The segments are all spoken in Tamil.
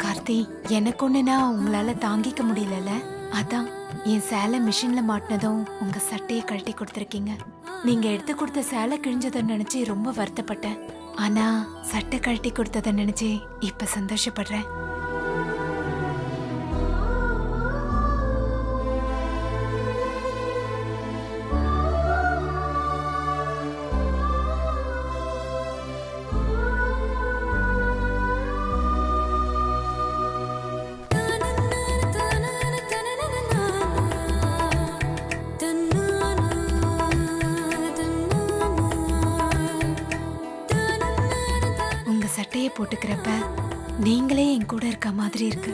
கார்த்தி, எனக்கு ஒண்ணுனா உங்களால தாங்கிக்க முடியல. அதான் என் சேலை மிஷின்ல மாட்டினதும் உங்க சட்டையை கழட்டி கொடுத்துருக்கீங்க. நீங்க எடுத்து கொடுத்த சேலை கிழிஞ்சதை நினைச்சு ரொம்ப வருத்தப்பட்டேன். ஆனா சட்டை கழட்டி கொடுத்ததை நினைச்சு இப்ப சந்தோஷப்படுறேன். சட்டையை போட்டுக்கிறப்ப நீங்களே என் கூட இருக்க மாதிரி இருக்கு.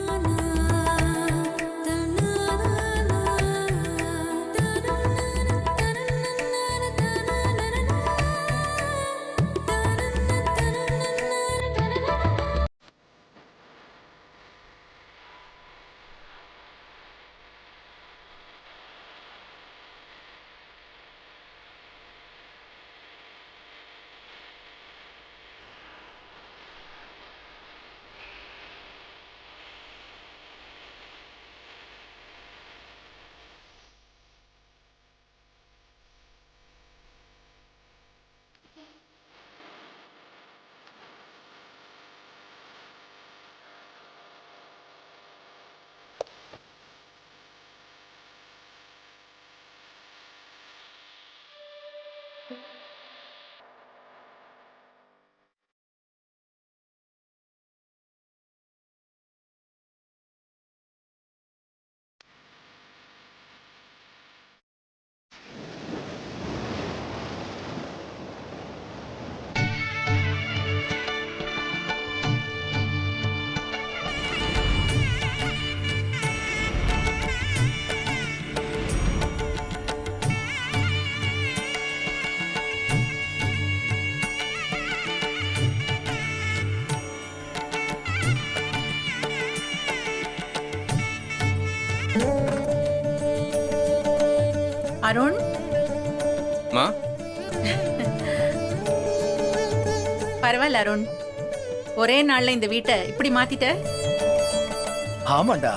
அருண், மா பரவாயில்ல அருண், ஒரே நாள்ல இந்த வீட்டை இப்படி மாத்திட்ட. ஆமாண்டா,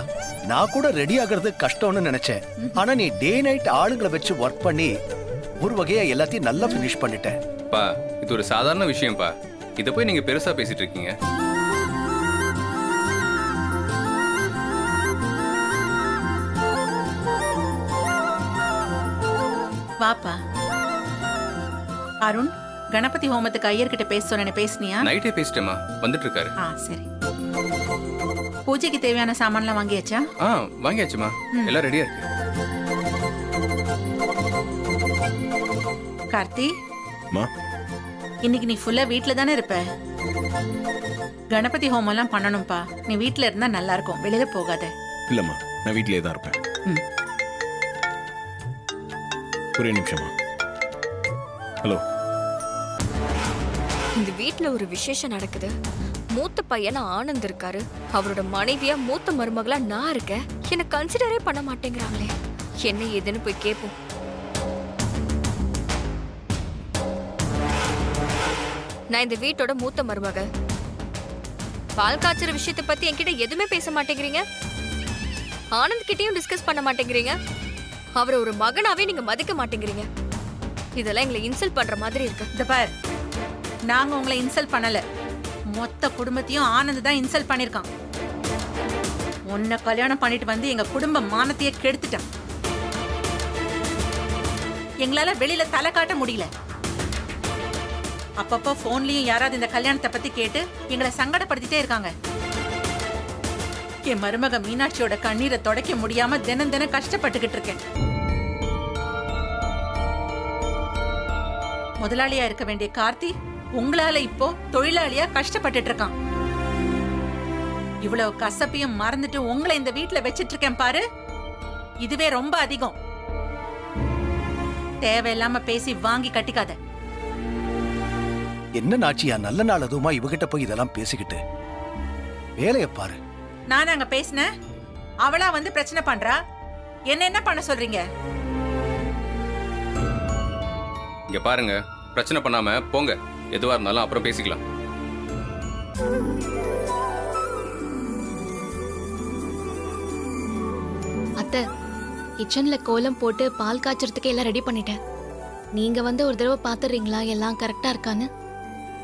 நான் கூட ரெடி ஆகிறது கஷ்டம்னு நினைச்சேன். ஆனா நீ டே நைட் ஆளுங்களை வச்சு ஒர்க் பண்ணி ஒரு வகையா எல்லாத்தையும் நல்லா ஃபினிஷ் பண்ணிட்ட. பா, இது ஒரு சாதாரண விஷயம்ப்பா. இத போய் நீங்க பெருசா பேசிட்டு இருக்கீங்க. வாப்பா. அருண், கணபதி ஹோமத்துக்கு ஐயர்கிட்ட பேச சொன்ன, பேசுனியா? நைட்டே பேசிட்டேமா, வந்துட்டு இருக்காரு. சரி. பூஜைக்கு தேவையான சாமான்லாம் வாங்கியாச்சா? வாங்கியாச்சுமா, எல்லாம் ரெடியா இருக்கு. கார்த்தி, இன்னைக்கு நீ ஃபுல்லா வீட்ல தானே இருப்ப? கணபதி ஹோமம் எல்லாம் பண்ணணும்பா. நீ வீட்ல இருந்தா நல்லா இருக்கும், வெளியில போகாத. இல்லம்மா, நான் வீட்லயே தான் இருப்பேன். ஒரே நிமிஷமா. ஹலோ. இந்த வீட்ல ஒரு விசேஷம் நடக்குது. மூத்த பையனா ஆனந்த் இருக்காரு. அவரோட மனைவியா மூத்த மருமகளா நான் இருக்கேன். என்ன கன்சிடரே பண்ண மாட்டேங்கிறாங்களே. என்ன ஏதுன்னு போய் கேட்போம். நான் இந்த வீட்டோட மூத்த மருமக. பால் காய்ச்சற விஷயத்தை பத்தி என்கிட்ட எதுவுமே பேச மாட்டேங்கிறீங்க. ஆனந்த் கிட்டயும் டிஸ்கஸ் பண்ண மாட்டேங்கிறீங்க. அவரை ஒரு மகனாவே நீங்க மதிக்க மாட்டேங்கிறீங்க. இதெல்லாம் எங்களை இன்சல்ட் பண்ற மாதிரி இருக்கு. இந்த பார், நாங்க உங்களை இன்சல்ட் பண்ணல. மொத்த குடும்பத்தையும் ஆனந்த் தான் இன்சல்ட் பண்ணிருக்கான். உன்னை கல்யாணம் பண்ணிட்டு வந்து எங்க குடும்ப மானத்தையே கெடுத்துட்டான். எங்களால வெளியில தலை காட்ட முடியல. அப்பப்போ போன்லயும் யாராவது இந்த கல்யாணத்தை பத்தி கேட்டு எங்களை சங்கடப்படுத்திட்டே இருக்காங்க. என் மருமக மீனாட்சியோட கண்ணீரை துடைக்க முடியாம தினம் தினம் கஷ்டப்பட்டுக்கிட்டு இருக்கேன். முதலாளியா இருக்க வேண்டிய கார்த்தி உங்களால இப்போ தொழிலாளியா கஷ்டப்பட்டுட்டு இருக்கான். இவ்வளவு கசப்பையும் மறந்துட்டு உங்களை இந்த வீட்டுல வச்சிட்டு இருக்கேன் பாரு, இதுவே ரொம்ப அதிகம். தேவையில்லாம பேசி வாங்கி கட்டிக்காத. என்ன நாச்சியா, நல்ல நாள் அதுவுமா இவகிட்ட போய் இதெல்லாம் பேசிக்கிட்டு வேலைய பாரு. நான் அங்க பேசினேன், அவளா வந்து பிரச்சனை பண்றா. என்ன பண்ண சொல்றீங்க? இங்க பாருங்க, பிரச்சனை பண்ணாம போங்க. எதுவா இருந்தாலும் அப்புறம் பேசிக்கலாம். அத்தை, கிச்சன்ல கோலம் போட்டு பால் காய்ச்சறதுக்கு எல்லாம் ரெடி பண்ணிட்டேன். நீங்க வந்து ஒரு தடவை பாத்துறீங்களா எல்லாம் கரெக்டா இருக்கான்னு?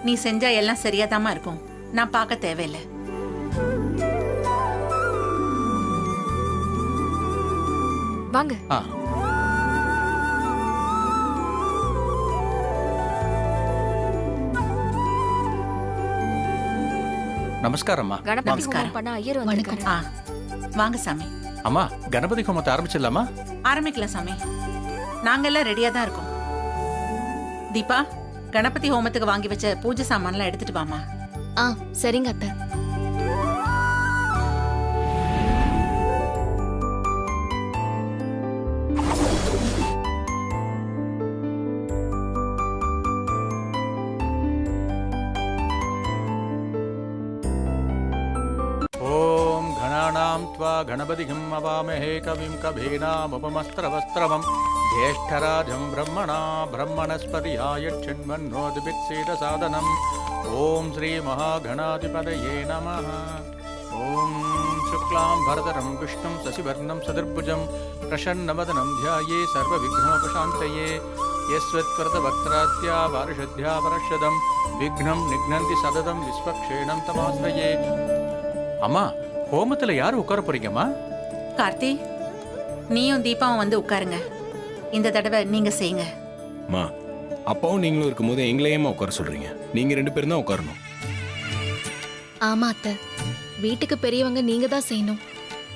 நீ செஞ்சா எல்லாம் சரியாதாமா இருக்கும். நான் பார்க்க தேவையில்லை. வாங்க. நமஸ்காரம்மா. கணபதி நமஸ்காரம். ஹோமம் பண்ண ஐயர் வந்திருக்காரு. ஆ, வாங்க சாமி. அம்மா, கணபதி ஹோமத்தை ஆரம்பிச்சிடலாமா? ஆரம்பிக்கலாம் சாமி. நாங்க எல்லாம் ரெடியா தான் இருக்கோம். தீபா, கணபதி ஹோமத்துக்கு வாங்கி வச்ச பூஜை சாமான்லாம் எடுத்துட்டு வாமா. ஆ சரிங்க அத்தை. ஓம் கணானாம் த்வா கணபதிகம் அவாமஹே கவிம் கபீனாமுபமஸ்திரவஸ்திரவம் ஜேஷ்டராஜம் பிரம்மணா பிரம்மணஸ்பதியாய சின்மன்னோதிபித்சீத சாதனம். ஓம் ஸ்ரீ மகாகணாதிபதயே நமः. ஓம் சுக்லாம் பரதரம் விஷ்ணும் சசிவர்ணம் சதுர்புஜம் பிரசன்னவதனம் த்யாயே சர்வவிக்னோபசாந்தயே. யஸ்வத்கிருதவக்த்ராத்யா வாரிஷத்யா பரஷதம் விக்னம் நிக்னந்தி சததம் விஸ்வக்ஷேணம் தமாஸ்ரயே. அம்மா, ஹோமத்துல யாரு உட்கார போறீங்கம்மா? கார்த்தி, நீயும் தீபாவும் வந்து உட்காருங்க. இந்த தடவை நீங்க செய்யுங்க. அம்மா, அப்பாவும் நீங்களும் இருக்கும்போது எங்களையேம்மா உட்கார சொல்றீங்க? நீங்க 2 பேரும் தான் உட்காரணும். ஆமா அத்தை, வீட்டுக்கு பெரியவங்க நீங்க தான் செய்யணும்.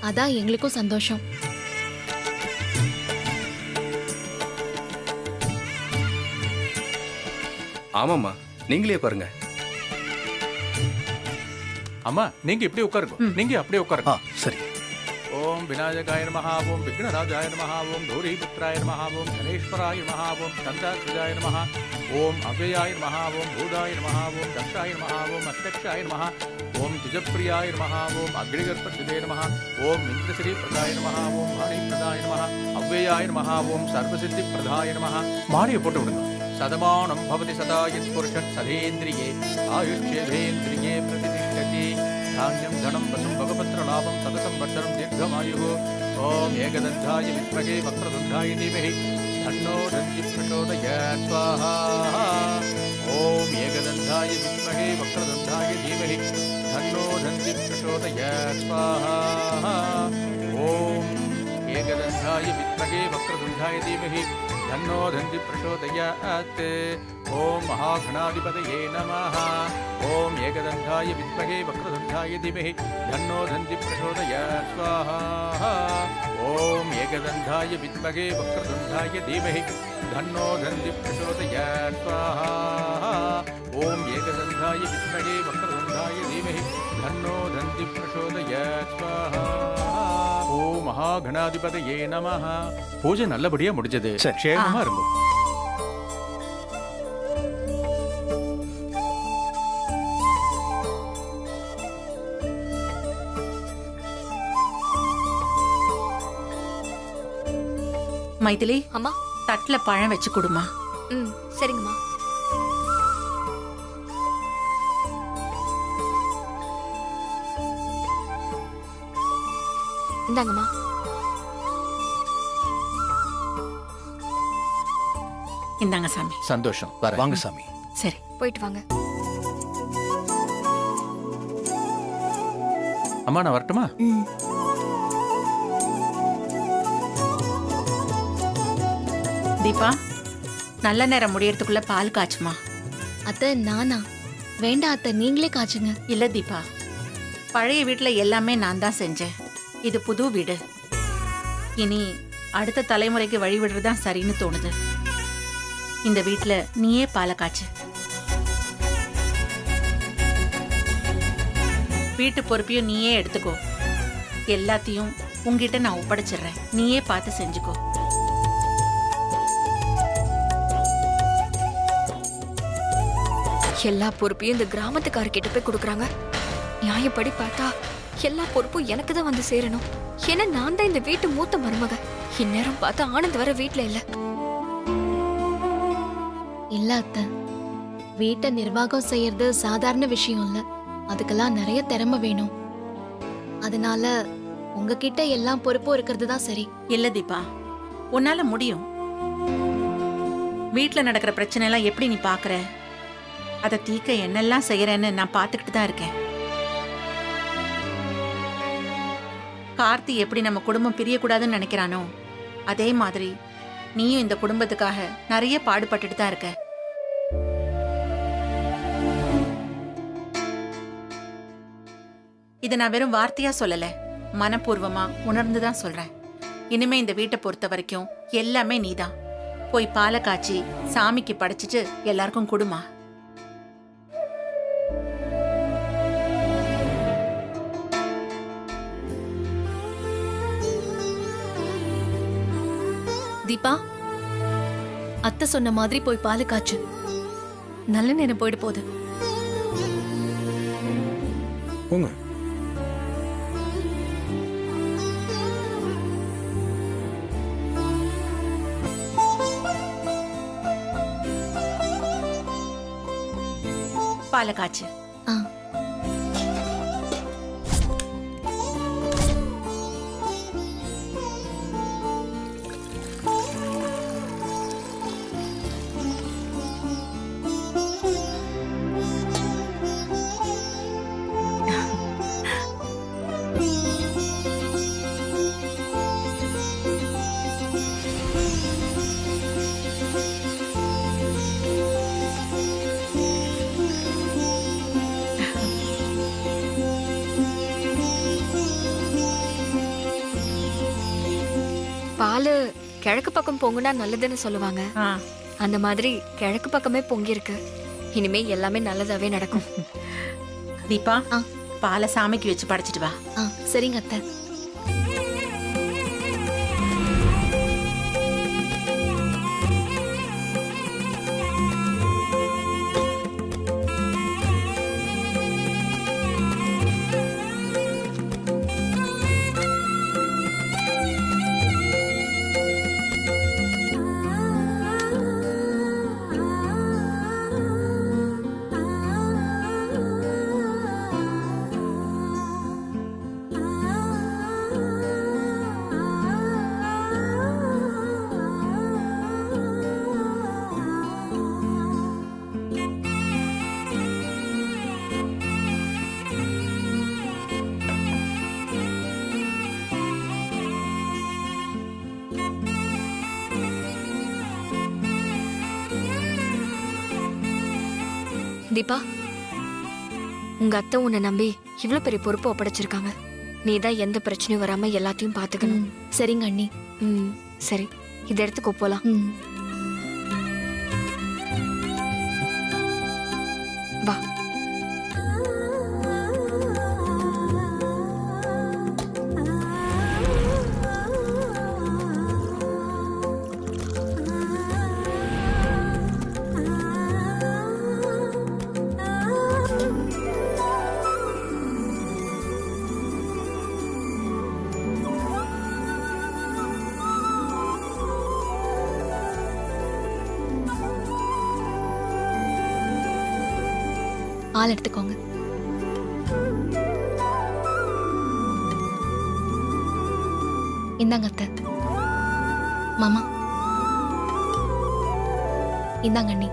அதான் எங்களுக்கும் சந்தோஷம். ஆமாம்மா, நீங்களே பாருங்க. அம்மா, நீங்க இப்படி உட்காருங்க. நீங்க அப்படியே உட்காருங்க. சரி. ஓம் விநாயகாய நமஹ, ஓம் விக்னராஜாய நமஹ, ஓம் கௌரிபுத்ராய நமஹ, ஓம் கணேஸ்வராய நமஹ, ஓம் ஸ்கந்தாத்ரிஜாய நமஹ, ஓம் அவ்யயாய நமஹ, ஓம் பூதாய நமஹ, ஓம் தக்ஷாய நமஹ, ஓம் அஸ்தக்ஷாய நமஹ, ஓம் துஜப்பிரியாய நமஹ, ஓம் அக்னிகர்பத்யுதே நமஹ, ஓம் இந்திரஸ்ரீ பிரதாய நமஹ, ஓம் மாரி பிரதாய நமஹ, அவ்யயாய நமஹ, ஓம் சர்வசித்தி பிரதாய நமஹ. மாரியை போட்டு விடுங்க. சதமானம் பவதி சதா யத் புருஷன் சதேந்திரியே ஆயுஷ்யேவேந்திரியே பிரதிஷ்டதி. धान्यं धनं वसुं भगवत्रलाभं सततं वर्षं दीर्घमायुः. ॐ एकदन्ताय विद्महे वक्रतुण्डाय धीमहि तन्नो दन्तिः प्रचोदयात् स्वाहा. ॐ एकदन्ताय विद्महे वक्रतुण्डाय धीमहि तन्नो दन्तिः प्रचोदयात् स्वाहा. ॐ एकदन्ताय विद्महे वक्रतुण्डाय धीमहि तन्नो दन्तिः प्रचोदयात्. ओम महागणाधिपतये नमः. ओम एकदन्ताय विद्महे वक्रतुण्डाय धीमहि तन्नो दन्तिः प्रचोदयात् स्वाहा. ओम एकदन्ताय विद्महे वक्रतुण्डाय धीमहि तन्नो दन्तिः प्रचोदयात् स्वाहा. ओम एकदन्ताय विद्महे वक्रतुण्डाय धीमहि तन्नो दन्तिः प्रचोदयात् स्वाहा. ओम महागणाधिपतये नमः. பூஜை நல்லபடியா முடிஞ்சது. சரி. க்ஷேமமா இருக்கும். மைதிலி, அம்மா. தட்டுல பழம் வச்சு கொடுமா. ம் சரிங்கம்மா. இந்தாங்கம்மா. இந்தாங்க சாமி. சந்தோஷம். வரேன். வாங்க சாமி. சரி, போயிட்டு வாங்க. அம்மா, நான் வரட்டுமா? ம் தீபா, நல்ல நேரம் முடியறதுக்குள்ள பால் காய்ச்சுமா. அத்தை நானா? வேண்டாம் அத்தை, நீங்களே காய்ச்சுங்க. இல்ல தீபா, பழைய வீட்ல எல்லாமே நான் தான் செஞ்சேன். இது புது வீடு. இனி அடுத்த தலைமுறைக்கு வழி விடுறதுதான் சரின்னு தோணுது. இந்த வீட்ல நீயே பாலை காய்ச்சு. வீட்டு பொறுப்பையும் நீயே எடுத்துக்கோ. எல்லாத்தையும் உங்ககிட்ட நான் ஒப்படைச்சிடுறேன். நீயே பார்த்து செஞ்சுக்கோ. எல்லா பொறுப்பையும் இந்த கிராமத்துக்காரர்கிட்ட போய் கொடுக்குறாங்க. நியாயப்படி பார்த்தா எல்லா பொறுப்பும் எனக்கு தான் வந்து சேரணும். ஏன்னா நான் தான் இந்த வீட்டு மூத்த மருமக. இந்நேரம் பார்த்தா ஆனந்த் வர வீட்ல இல்ல. இல்ல அத்தை, வீட்டை நிர்வாகம் செய்யறது சாதாரண விஷயம் இல்ல. அதுக்கெல்லாம் நிறைய திறமை வேணும். அதனால உங்ககிட்ட எல்லாம் பொறுப்பும் இருக்கிறது தான் சரி. இல்ல தீபா, உன்னால முடியும். வீட்ல நடக்கிற பிரச்சனை எல்லாம் எப்படி நீ பாக்குற? அதை தீக்க என்னெல்லாம் செய்யறேன்னு நான் பார்த்துக்கிட்டு தான் இருக்கேன். கார்த்தி எப்படி நம்ம குடும்பம் பிரியக்கூடாதுன்னு நினைக்கிறானோ அதே மாதிரி நீயும் இந்த குடும்பத்துக்காக நிறைய பாடுபட்டுட்டு தான் இருக்க. இதை நான் வெறும் வார்த்தையா சொல்லல, மனப்பூர்வமா உணர்ந்துதான் சொல்றேன். இனிமே இந்த வீட்டை பொறுத்த வரைக்கும் எல்லாமே நீதான். போய் பாலை காய்ச்சி சாமிக்கு படைச்சிட்டு எல்லாருக்கும் கொடுமா. தீபா, அத்தை சொன்ன மாதிரி போய் பால் காய்ச்சு. நல்ல நேரம் போயிட்டு போகுது. போங்க. பாலை காய்ச்சு. ஆ. பாலு கிழக்கு பக்கம் பொங்குனா நல்லதுன்னு சொல்லுவாங்க. ஆ, அந்த மாதிரி கிழக்கு பக்கமே பொங்கி இருக்கு. இனிமே எல்லாமே நல்லதாவே நடக்கும். தீபா, ஆ. பாலை சாமிக்கு வச்சு படைச்சிட்டு வா. ஆ சரிங்க அத்தை. தீபா, உங்க அத்தை உன்னை நம்பி இவ்வளவு பெரிய பொறுப்பு ஒப்படைச்சிருக்காங்க. நீ தான் எந்த பிரச்சனையும் வராம எல்லாத்தையும் பாத்துக்கணும். சரிங்க அண்ணி. சரி, இதை எடுத்துக்கோ போலாம். வா. பால் எடுத்துக்கோங்க. இந்தாங்க அத்தை. மாமா இந்தாங்க அண்ணி.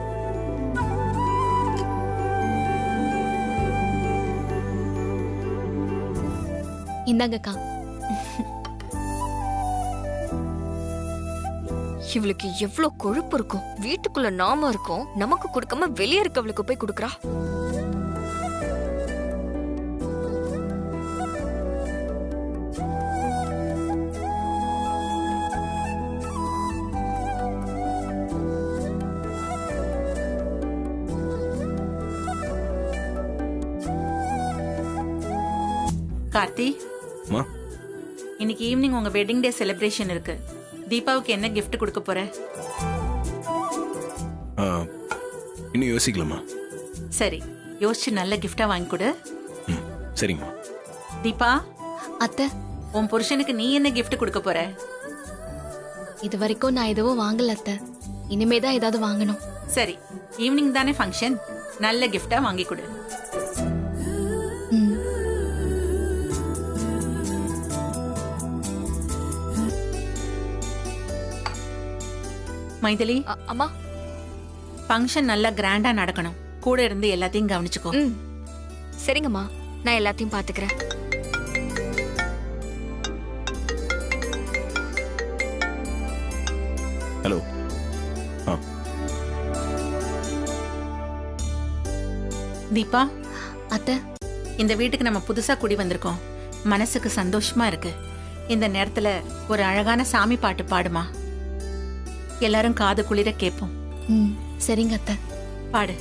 இந்தாங்கக்கா. இவளுக்கு எவ்வளவு கொழுப்பு இருக்கும். வீட்டுக்குள்ள நாம இருக்கோம், நமக்கு கொடுக்காம வெளியே இருக்கவளுக்கு போய் கொடுக்கறா. கார்த்தி, அம்மா இன்னைக்கு ஈவினிங் உங்க வெட்டிங் டே செலிப்ரேஷன் இருக்கு. தீபாவுக்கு என்ன gift கொடுக்க போற? ஆ, இன்னும் யோசிக்கலாமா? சரி, யோசிச்சு நல்ல gift-ஆ வாங்கி கொடு. ம் சரிங்கம்மா. தீபா, அத்தை, உன் புருஷனுக்கு நீ என்ன gift கொடுக்க போற? இது வரைக்கும் நான் எதுவும் வாங்கல அத்தை. இனிமே தான் ஏதாவது வாங்கணும். சரி, ஈவினிங் தானே ஃபங்க்ஷன், நல்ல gift-ஆ வாங்கி கொடு. ம். மைதிலி, அம்மா. ஃபங்க்ஷன் நல்லா கிராண்டா நடக்கணும். கூட இருந்து எல்லாத்தையும் கவனிச்சுக்கோ. ம், சரிங்கம்மா, நான் எல்லாத்தையும் பாத்துக்கிறேன். ஹலோ. ஆ தீபா, அத்தை, இந்த வீட்டுக்கு நம்ம புதுசா குடி வந்திருக்கோம். மனசுக்கு சந்தோஷமா இருக்கு. இந்த நேரத்துல ஒரு அழகான சாமி பாட்டு பாடுமா. எல்லாரும் காது குளிர கேட்போம். ம் சரிங்க அத்தை. பாடு.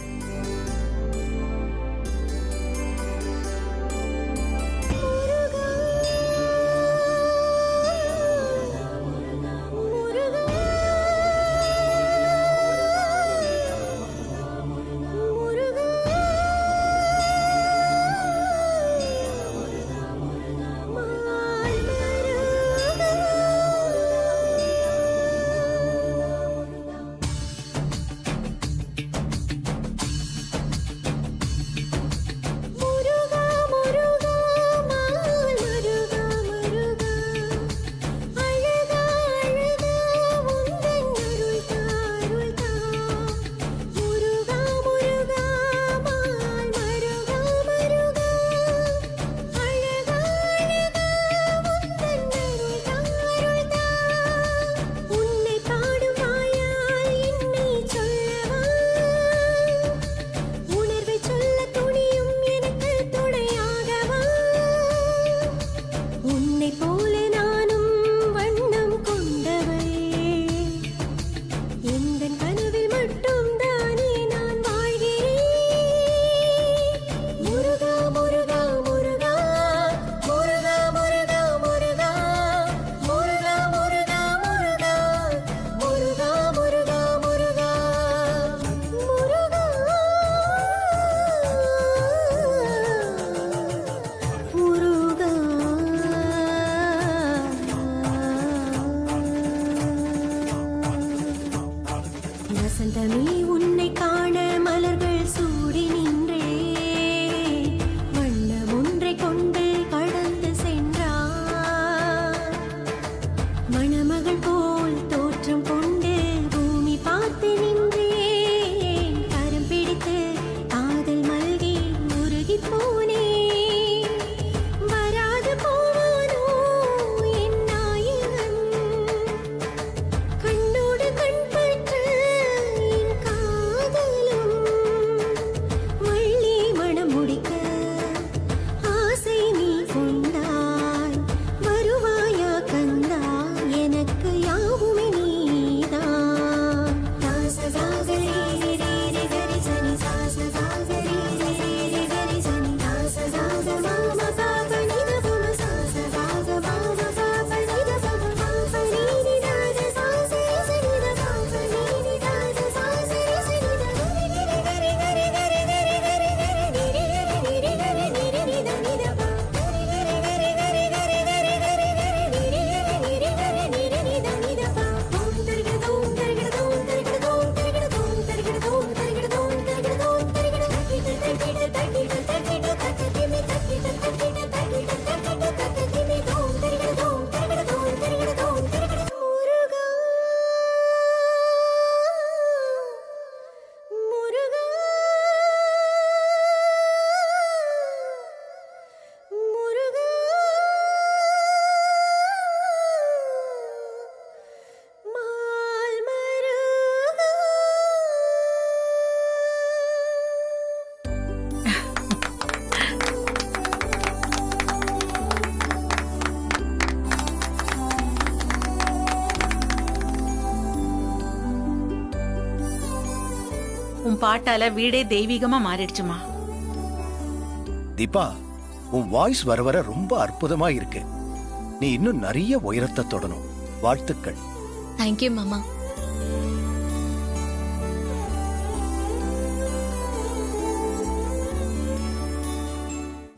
உன் பாட்டால வீடே தெய்வீகமா மாறிடுச்சுமா. தீபா, உன் வாய்ஸ் வர வர ரொம்ப அற்புதமா இருக்கு. நீ இன்னும் நிறைய உயரத்தை தொடணும். வாழ்த்துக்கள். தேங்க்யூ மாமா.